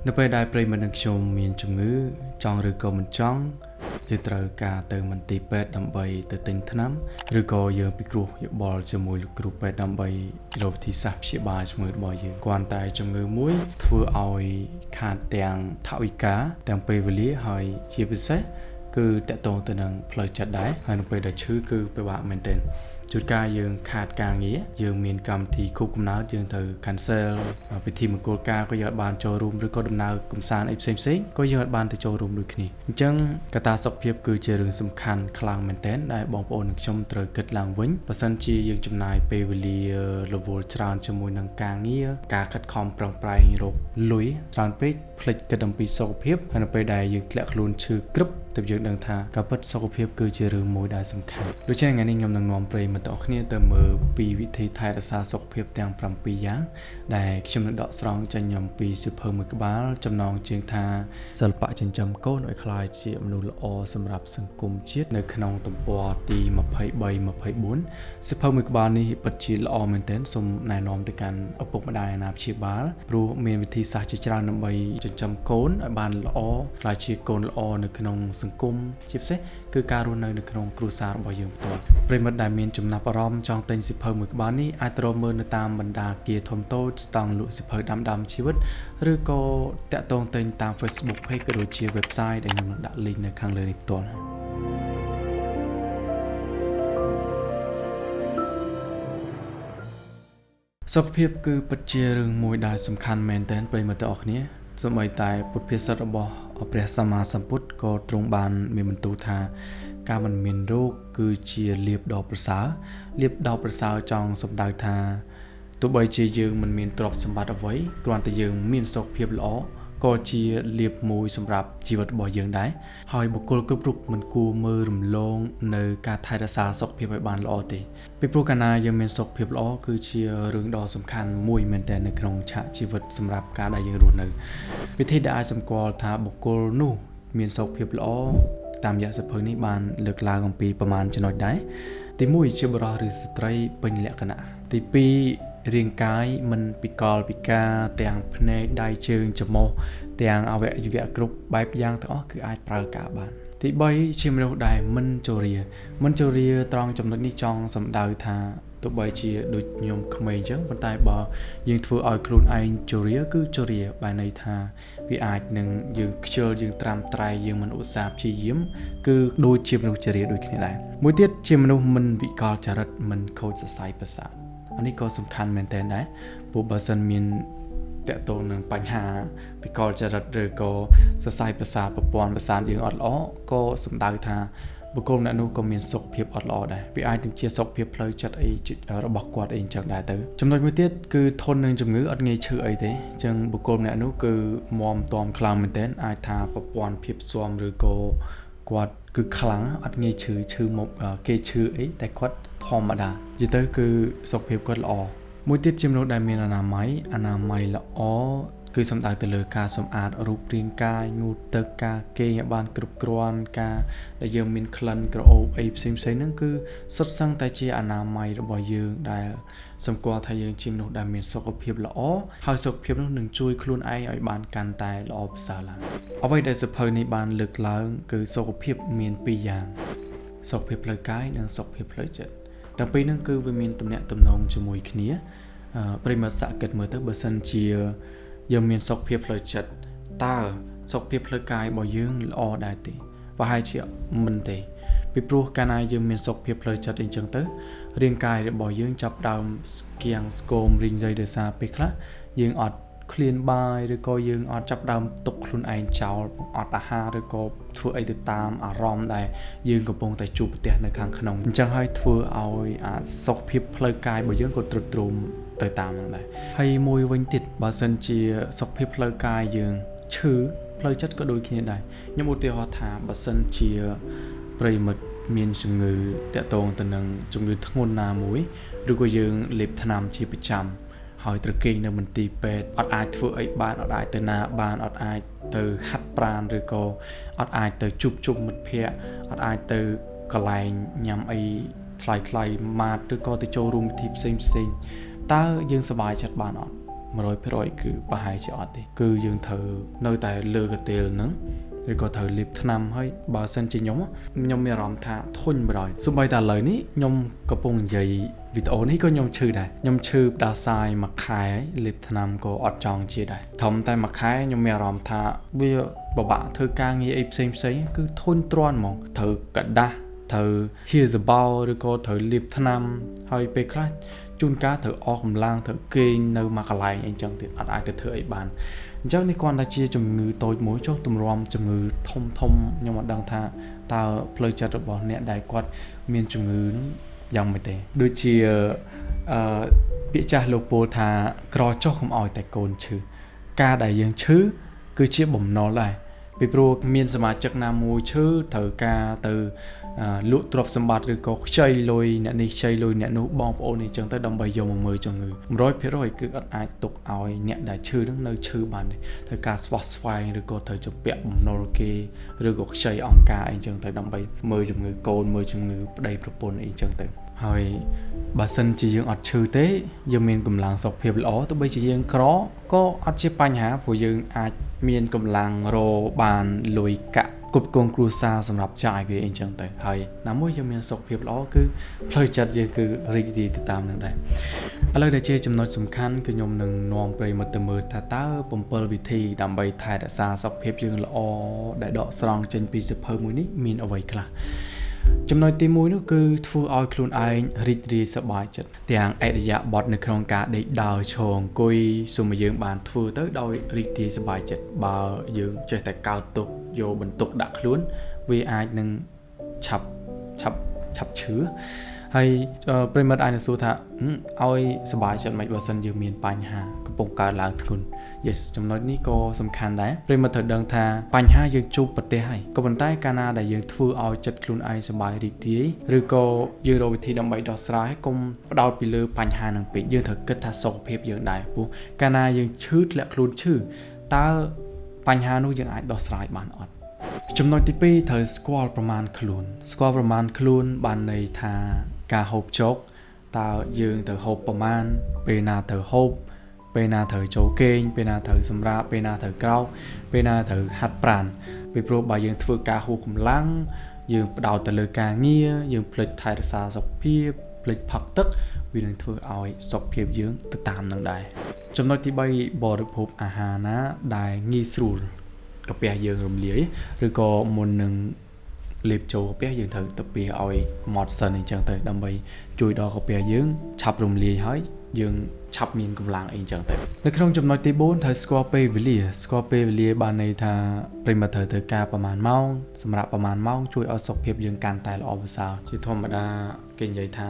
នៅពេលដែលប្រិយមិត្តនឹងខ្ញុំមានជំងឺចង់ឬក៏មិនចង់យើងត្រូវការទៅមន្ទីរពេទ្យដើម្បីទៅទិញថ្នាំឬក៏យើងពិគ្រោះយោបល់ជាមួយលោកគ្រូពេទ្យដើម្បីរកវិធីសាស្ត្រព្យាបាលជំងឺរបស់យើងគ្រាន់តែជំងឺមួយធ្វើឲ្យខាតទាំងថវិកាទាំងពេលវេលាហើយជាពិសេសគឺតកតងទៅនឹងផ្លូវចិត្តដែរហើយនៅពេលដែលឈឺគឺពិបាកមែនទែនជួនកាលយើងខាតការងារយើងមានកម្មវិធីខូបកំណើតយើងត្រូវ cancel ពិធីមង្គលការក៏យើងអាចបានចូលរួមឬក៏ដំណើរកម្សាន្តអីផ្សេងក៏យើងអាចបានទៅចូលរួមដូចគ្នាអញ្ចឹងកត្តាសុខភាពគឺជារឿងសំខាន់ខ្លាំងមែនទែនដែលបងប្អូននិងខ្ញុំត្រូវគិតឡើងវិញបើសិនជាយើងចំណាយពេលវេលារវល់ច្រើនជាមួយនឹងការងារការខិតខំប្រឹងប្រែងរកលុយច្រើនពេកភ្លេចគិតអំពីសុខភាពហើយនៅពេលដែលយើងធ្លាក់ខ្លួនឈឺក្រឹបទើបយើងដឹងថាការពិតសុខភាពគឺជារឿងមួយដែលសំខាន់ដូច្នេះថ្ងៃនេះខ្ញុំនឹងនាំប្រិយមិត្តទាំងអស់គ្នាទៅមើលពីវិធីថែរក្សាសុខភាពទាំង7យ៉ាងដែលខ្ញុំនឹងដកស្រង់ចេញអំពីសៀវភៅមួយក្បាលចំណងជើងថាសិល្បៈចិញ្ចឹមកូនឲ្យក្លាយជាមនុស្សល្អសម្រាប់សង្គមជាតិនៅក្នុងទំព័រទី23-24សៀវភៅមួយក្បាលនេះពិតជាល្អមែនទែនសូមណែនាំទៅកាន់ឪពុកម្ដាយអាណាព្យាបាលព្រោះមានវិធីសាស្ត្រជាច្រើនដើម្បីចិញ្ចឹមកូនឲ្យបានល្អក្លាយជាកូនល្អនៅក្នុងសង្គមជាពិសេសគឺការរស់នៅក្នុងគ្រួសាររបស់យើងផ្ទាល់ប្រិមិត្តដែលមានចំណាប់អារម្មណ៍ចង់ទិញសៀវភៅមួយក្បាលនេះអាចទៅរកមើលនៅតាមបណ្ដាគារធំតូចស្តង់លក់សៀវភៅដាំជីវិតឬក៏តាក់ទងទិញតាម Facebook Page ក៏ដូចជា website ដែលខ្ញុំនឹងដាក់ link នៅខាងលើនេះផ្ទាល់សុខភាពគឺពិតជារឿងមួយដែលសំខាន់មែនទែនប្រិមិត្តទាំងអស់គ្នាសូម្បីតែពុទ្ធភាសិតរបស់ព្រះសម្មាសម្ពុទ្ធក៏ទ្រង់បានមានបន្ទូលថាការមិនមានរោគគឺជាលាភដ៏ប្រសើរលាភដ៏ប្រសើរចង់សម្ដៅថាទោះបីជាយើងមិនមានទ្រព្យសម្បត្តិអ្វីគ្រាន់តែយើងមានសុខភាពល្អក៏ជាលាភមួយសម្រាប់ជីវិតរបស់យើងដែរហើយបុគ្គលគ្រប់រូបមិនគួរមើលរំលងនៅការថែរក្សាសុខភាពឲ្យបានល្អទេពីព្រោះកាលណាយើងមានសុខភាពល្អគឺជារឿងដ៏សំខាន់មួយមែនទែននៅក្នុងឆាកជីវិតសម្រាប់ការដែលយើងរស់នៅវិធីដែលអាចសម្គាល់ថាបុគ្គលនោះមានសុខភាពល្អតាមរយៈសៀវភៅនេះបានលើកឡើងអំពីប្រមាណចំណុចដែរទី1ជាបុរសឬស្ត្រីពេញលក្ខណៈទី2រាងកាយមិនពិកលពិការទាំងភ្នែកដៃជើងច្រមុះទាំងអវយវៈគ្រប់បែបយ៉ាងទាំងអស់គឺអាចប្រើការបានទី3ជាមនុស្សដែលមិនជរាត្រង់ចំណុចនេះចង់សម្ដៅថាទោះបីជាដូចខ្ញុំក្មេងអញ្ចឹងប៉ុន្តែបើយើងធ្វើឲ្យខ្លួនឯងជរាគឺជរាបែរន័យថាវាអាចនឹងយើងខ្ជិលយើងត្រាំត្រែយើងមិនឧស្សាហ៍ព្យាយាមគឺដូចជាមនុស្សជរាដូចគ្នាដែរមួយទៀតជាមនុស្សមិនវិកលចរិតមិនខូចសរសៃប្រសាទអានេះក៏សំខាន់មែនទែនដែរព្រោះបើសិនមានតកតងនឹងបញ្ហាវិកលចរិតឬក៏សរសៃប្រសាទប្រព័ន្ធប្រសាទយើងអត់ល្អក៏សំដៅថាបុគ្គលអ្នកនោះក៏មានសុខភាពអត់ល្អដែរវាអាចនឹងជាសុខភាពផ្លូវចិត្តអីរបស់គាត់អីអញ្ចឹងដែរទៅចំណុចមួយទៀតគឺធន់នឹងជំងឺអត់ងាយឈឺអីទេអញ្ចឹងបុគ្គលអ្នកនោះគឺមាំទាំខ្លាំងមែនទែនអាចថាប្រព័ន្ធភាពស៊ាំឬក៏គាត់គឺខ្លាំងអត់ងាយឈឺមកគេឈឺអីតែគាត់ធម្មតានិយាយទៅគឺសុខភាពគាត់ល្អមួយទៀតជាមនុស្សដែលមានអនាម័យល្អគឺសំដៅទៅលើការសម្អាតរូបរាងកាយងូតទឹកការគេងឲ្យបានគ្រប់គ្រាន់ការដែលយើងមានក្លិនក្រអូបអីផ្សេងហ្នឹងគឺសុទ្ធសឹងតែជាអនាម័យរបស់យើងដែលសម្គាល់ថាយើងជាមនុស្សដែលមានសុខភាពល្អហើយសុខភាពនោះនឹងជួយខ្លួនឯងឲ្យបានកាន់តែល្អប្រសើរឡើងអ្វីដែលសៀវភៅនេះបានលើកឡើងគឺសុខភាពមាន2យ៉ាងសុខភាពផ្លូវកាយនិងសុខភាពផ្លូវចិត្តទាំងពីរហ្នឹងគឺវាមានទំនាក់ទំនងជាមួយគ្នាប្រិមត្តសាកគិតមើលទៅបើសិនជាយើងមានសុខភាពផ្លូវចិត្តតើសុខភាពផ្លូវកាយរបស់យើងល្អដែរទេប្រហែលជាមិនទេពីព្រោះកាលណាយើងមានសុខភាពផ្លូវចិត្តអីចឹងទៅរាងកាយរបស់យើងចាប់ដើមស្គៀងស្គមរីងរៃដោយសារពេលខ្លះយើងអត់ឃ្លានបាយឬក៏យើងអត់ចាប់ដើមទុកខ្លួនឯងចោលអត់អាហារឬក៏ធ្វើអីទៅតាមអារម្មណ៍ដែលយើងកំពុងតែជួបប្រទះនៅខាងក្នុងអញ្ចឹងហើយធ្វើឲ្យសុខភាពផ្លូវកាយរបស់យើងក៏ទ្រុឌទ្រោមទៅតាមហ្នឹងដែរហើយមួយវិញទៀតបើសិនជាសុខភាពផ្លូវកាយយើងឈឺផ្លូវចិត្តក៏ដូចគ្នាដែរខ្ញុំឧទាហរណ៍ថាបើសិនជាប្រិមិត្តមានជំងឺតាក់ទងទៅនឹងជំងឺធ្ងន់ណាមួយឬក៏យើងលេបថ្នាំជាប្រចាំហើយត្រូវគេងនៅមន្ទីរពេទ្យអត់អាចធ្វើអីបានអត់អាចទៅណាបានអត់អាចទៅហាត់ប្រាណឬក៏អត់អាចទៅជួបជុំមិត្តភ័ក្តិអត់អាចទៅកន្លែងញ៉ាំអីថ្លៃម៉ាតឬក៏ទៅចូលរួមពិធីផ្សេងតើយើងសប្បាយចិត្តបានអត់ 100%គឺប្រហែលជាអត់ទេគឺយើងត្រូវនៅតែលើកទេលហ្នឹងឬក៏ត្រូវលាបថ្នាំហើយបើសិនជាខ្ញុំមានអារម្មណ៍ថាធុញបណ្ដោយសូម្បីតែឥឡូវនេះខ្ញុំកំពុងនិយាយវីដេអូនេះក៏ខ្ញុំឈឺដែរខ្ញុំឈឺផ្ដាសាយមួយខែលាបថ្នាំក៏អត់ចង់ជាដែរធំតែមួយខែខ្ញុំមានអារម្មណ៍ថាវាពិបាកធ្វើការងារអីផ្សេងគឺធុញទ្រាន់ហ្មងត្រូវកដាស់ត្រូវហៀសបោឬក៏ត្រូវលាបថ្នាំហើយពេលខ្លះជួនកាលត្រូវអស់កម្លាំងត្រូវគេងនៅមួយកន្លែងអីចឹងទៀតអត់អាចទៅធ្វើអីបានអញ្ចឹងនេះគ្រាន់តែជាជំងឺតូចមួយចុះទម្រាំជំងឺធំខ្ញុំអត់ដឹងថាតើផ្លូវចិត្តរបស់អ្នកដែលគាត់មានជំងឺនោះយ៉ាងម៉េចទេដូចជាពាក្យចាស់លោកពោលថាក្រចុះកុំឲ្យតែកូនឈឺការដែលយើងឈឺគឺជាបំណុលដែរពីព្រោះមានសមាជិកណាមួយឈឺត្រូវការទៅលក់ទ្រព្យសម្បត្តិឬក៏ខ្ចីលុយអ្នកនេះខ្ចីលុយអ្នកនោះបងប្អូននេះចឹងទៅដើម្បីយកមកមើលជំងឺ 100% គឺអត់អាចទុកឲ្យអ្នកដែលឈឺនឹងនៅឈឺបានទេត្រូវការស្វះស្វែងឬក៏ត្រូវជំពាក់បំណុលគេឬក៏ខ្ចីអង្គការអីចឹងទៅដើម្បីមើលជំងឺកូនមើលជំងឺប្តីប្រពន្ធអីចឹងទៅហើយបើសិនជាយើងអត់ឈឺទេយើងមានកម្លាំងសុខភាពល្អទោះបីជាយើងក្រក៏អត់ជាបញ្ហាព្រោះយើងអាចមានកម្លាំងរកបានលុយកាក់គ្រប់គ្រងគ្រួសារសម្រាប់ចាយវាអីចឹងទៅហើយណាមួយយើងមានសុខភាពល្អគឺផ្លូវចិត្តយើងគឺរីករាយទៅតាមនឹងដែរឥឡូវដែលជាចំណុចសំខាន់គឺខ្ញុំនឹងនាំប្រិយមិត្តទៅមើលថាតើ7វិធីដើម្បីថែរក្សាសុខភាពយើងល្អដែលដកស្រង់ចេញពីសៀវភៅមួយនេះមានអ្វីខ្លះចំណុចទី1នោះគឺធ្វើឲ្យខ្លួនឯងរីករាយសប្បាយចិត្តទាំងអរិយាប័ត្រនៅក្នុងការដេកដើរឈរអង្គុយសូមយើងបានធ្វើទៅដោយរីករាយសប្បាយចិត្តបើយើងចេះតែកោតទុកយកបន្ទុកដាក់ខ្លួនវាអាចនឹងឆាប់ឈឺហើយប្រិមិត្តអាចនឹងសួរថាឲ្យសប្បាយចិត្តមិនបើសិនយើងមានបញ្ហាកំពុងកើតឡើងធ្ងន់ Yes ចំណុចនេះក៏សំខាន់ដែរប្រិមិត្តត្រូវដឹងថាបញ្ហាយើងជួបប្រទះហើយក៏ប៉ុន្តែកាលណាដែលយើងធ្វើឲ្យចិត្តខ្លួនឯងសប្បាយរីករាយឬក៏យើងរកវិធីដើម្បីដោះស្រាយកុំផ្ដោតពីលើបញ្ហានឹងពេកយើងត្រូវគិតថាសុខភាពយើងដែរព្រោះកាលណាយើងឈឺធ្លាក់ខ្លួនឈឺតើបញ្ហានោះយើងអាចដោះស្រាយបានអត់ចំណុចទី2ត្រូវស្គាល់ប្រមាណខ្លួនបានន័យថាការហូបចុកតើយើងត្រូវហូបប្រមាណពេលណាត្រូវហូបពេលណាត្រូវចូលគេងពេលណាត្រូវសម្រាកពេលណាត្រូវក្រោកពេលណាត្រូវហាត់ប្រាណពីព្រោះបើយើងធ្វើការហួសកម្លាំងយើងផ្ដោតទៅលើការងារយើងភ្លេចថែរក្សាសុខភាពភ្លេចផឹកទឹកវានឹងធ្វើឲ្យសុខភាពយើងទៅតាមនឹងដែរចំណុចទី3បរិភោគអាហារណាដែលងាយស្រួលកាពះយើងរំលាយឬក៏មុននឹងលេបចូលកាពះយើងត្រូវទៅពះឲ្យម៉ត់សិនអញ្ចឹងទៅដើម្បីជួយដល់កាពះយើងឆាប់រំលាយហើយយើងឆាប់មានកម្លាំងអីចឹងទៅនៅក្នុងចំណុចទី4ត្រូវស្គាល់ពេលវេលាបានន័យថាប្រិមត្តត្រូវធ្វើការប្រហែលម៉ោងសម្រាប់ប្រហែលម៉ោងជួយឲ្យសុខភាពយើងកាន់តែល្អប្រសើរជាធម្មតាគេនិយាយថា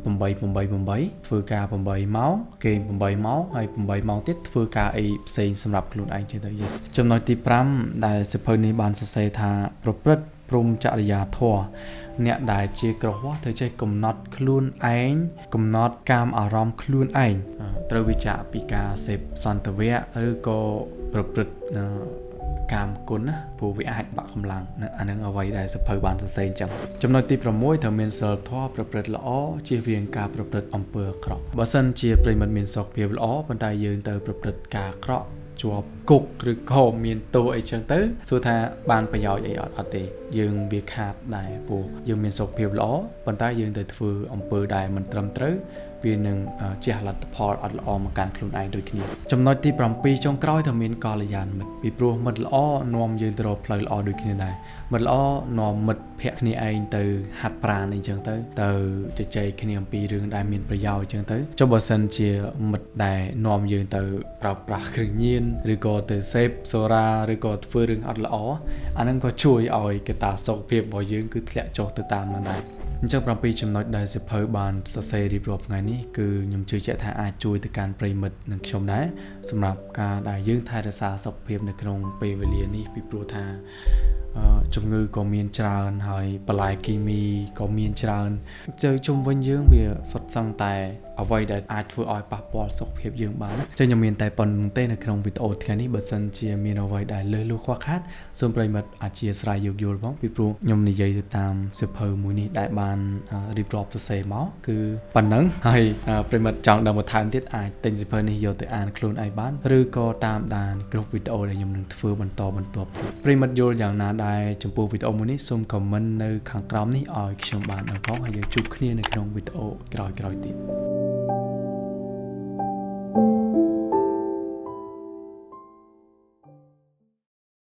8ធ្វើការ8ម៉ោងគេង8ម៉ោងហើយ8ម៉ោងទៀតធ្វើការអីផ្សេងសម្រាប់ខ្លួនឯងចឹងទៅ Yes ចំណុចទី5ដែលសៀវភៅនេះបានសរសេរថាប្រព្រឹត្តព្រហ្មចរិយាធម៌អ្នកដែលជាក្រហមត្រូវចេះកំណត់ខ្លួនឯងកំណត់កាមអារម្មណ៍ខ្លួនឯងត្រូវវិចារពីការសេពសន្តិវៈឬក៏ប្រព្រឹត្តកាមគុណណាព្រោះវាអាចបាក់កម្លាំងអានឹងអ្វីដែលសភៅបានសរសេរអញ្ចឹងចំណុចទី6ត្រូវមានសិលធម៌ប្រព្រឹត្តល្អជៀសវាងការប្រព្រឹត្តអំពើអាក្រក់បើសិនជាប្រិមត្តមានសុខភាពល្អប៉ុន្តែយើងទៅប្រព្រឹត្តការអាក្រក់ជាប់គុកឬក៏មានទោសអីចឹងទៅសួរថាបានប្រយោជន៍អីអត់ទេយើងវាខាតដែរព្រោះយើងមានសុខភាពល្អប៉ុន្តែយើងទៅធ្វើអំពើដែលមិនត្រឹមត្រូវវានឹងជះលទ្ធផលអត់ល្អមកកាន់ខ្លួនឯងដូចគ្នាចំណុចទី7ចុងក្រោយត្រូវមានកល្យានមិត្តពីព្រោះមិត្តល្អនាំយើងទៅរកផ្លូវល្អដូចគ្នាដែរមិត្តល្អនាំមិត្តភក្តិគ្នាឯងទៅហាត់ប្រាណអីចឹងទៅជជែកគ្នាអំពីរឿងដែលមានប្រយោជន៍អញ្ចឹងទៅចុះបើសិនជាមិត្តដែលនាំយើងទៅប្រើប្រាស់គ្រឿងញៀនឬក៏ទៅសេពសូរ៉ាឬក៏ធ្វើរឿងអត់ល្អអាហ្នឹងក៏ជួយឲ្យកត្តាសុខភាពរបស់យើងគឺធ្លាក់ចុះទៅតាមនឹងដែរអញ្ចឹង7ចំណុចដែលសៀវភៅបានសរសេររៀបរាប់ថ្ងៃនេះគឺខ្ញុំជឿជាក់ថាអាចជួយទៅកាន់ប្រិយមិត្តនិងខ្ញុំដែរសម្រាប់ការដែលយើងថែរក្សាសុខភាពនៅក្នុងពេលវេលានេះពីព្រោះថាជំងឺក៏មានច្រើនហើយបន្លែគីមីក៏មានច្រើនជុំវិញយើងវាសុទ្ធសឹងតែ អ្វីដែលអាចធ្វើឲ្យប៉ះពាល់សុខភាពយើងបានចឹងខ្ញុំមានតែប៉ុណ្្នឹងទេនៅក្នុងវីដេអូថ្ងៃនេះបើសិនជាមានអ្វីដែលលើសលួសខ្វះខាតសូមប្រិយមិត្តអធិស្ឋានយោគយល់ផងពីព្រោះខ្ញុំនិយាយទៅតាមសៀវភៅមួយនេះដែលបានរៀបរាប់សរសេរមកគឺប៉ុណ្ណឹងហើយប្រិយមិត្តចង់ដឹងបន្ថែមទៀតអាចទិញសៀវភៅនេះយកទៅអានខ្លួនឯងបានឬក៏តាមដានគ្រប់វីដេអូដែលខ្ញុំនឹងធ្វើបន្តបន្ទាប់ទៀតប្រិយមិត្តយល់យ៉ាងណាដែរចំពោះវីដេអូមួយនេះសូម comment នៅខាងក្រោមនេះឲ្យខ្ញុំបានដឹងផងហើយយើងជួបគ្នានៅក្នុងវីដេអូក្រោយៗទៀត